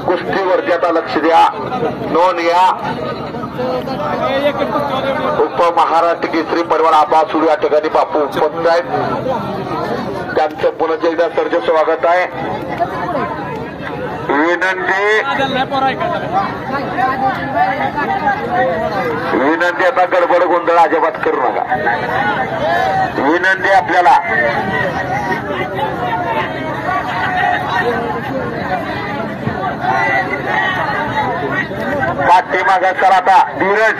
कुस्तीवरती आता लक्ष द्या, नोंद घ्या. उपमहाराष्ट्र केसरी परिवार आबासुर या ठिकाणी बापू उपस्थित आहेत. त्यांचं पुन्हा एकदा सर्ज स्वागत आहे. विनंती आता गडबड गोंधळ अजिबात करू नका. विनंती आपल्याला पाठीमागा सर. आता धीरज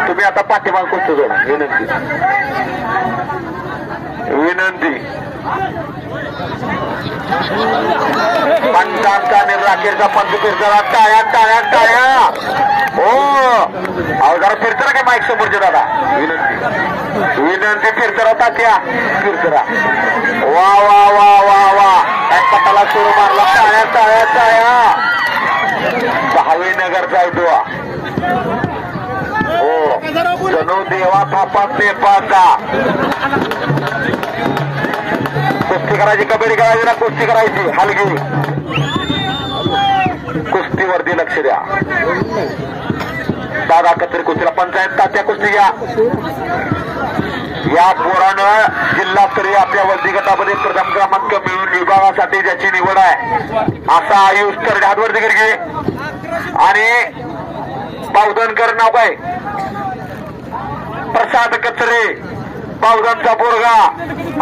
तुम्ही आता पाठीमाग कुठं जोडा. विनंती विनंती. पंचांचा राखेरचा पंच फिरताना टाळ्या टाळ्या टाळ्या. हो अहो जरा फिरतरा काय माईक समोरचे दादा. विनंती विनंती. फिरतरा तात्या फिरतरा. वा वा वा वा वा. काय पटाला सुरू मारला. टाळ्या टाळ्या टाळ्या. भावीनगरचा उडवा. हो जणू देवा थापा पेपाचा. कुस्ती करायची, कबड्डी करायची ना कुस्ती करायची. हलगी कुस्तीवरती लक्ष द्या. दादा कचरी कुस्तीला पंचायत तात्या कुस्ती घ्या. या पोरानं जिल्हास्तरीय आपल्या वर्दी गटामध्ये प्रथम क्रमांक मिळून विभागासाठी ज्याची निवड आहे असा आयुष तर हातवरती घे. आणि बावधनकर नाव काय, प्रसाद कचरे बावधनचा पोरगा.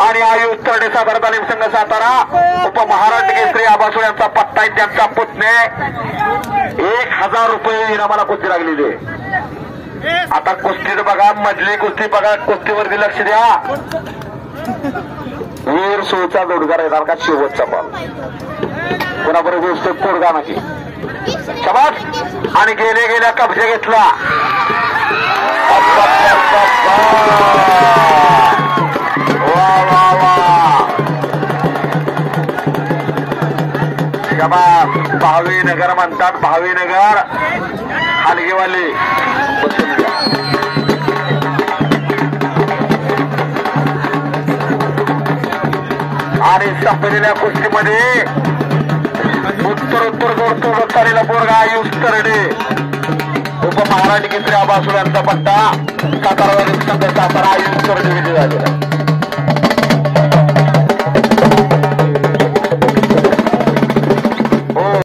आणि आयुष तरडे सातारा तालीम संघ सातारा. उपमहाराष्ट्र केसरी आबासुर यांचा पत्ता आहे. त्यांचा पुतणे 1000 रुपये इनामाला कुस्ती लागलेली आहे. आता कुस्तीचं बघा, मधली कुस्ती बघा. कुस्तीवरती लक्ष द्या. वीर सोचा जोडगार येणार का शेवटचा बॉल. कोणाबरोबर गोष्ट पोरगा नाही. शबास. आणि गेले गेल्या कब्जा घेतला. वा वा वा. शबास. भावीनगर म्हणतात. भावीनगर हलगेवाली बसून घ्या. आणि संपलेल्या कुस्तीमध्ये उत्तर जोडतो चालेला पोरगा आयुष तरडे. उपमहाराष्ट्र केसरी आबासुर यांचा पट्टा सातारा संघ सातारा. आयुष तरडे विजय झालेला.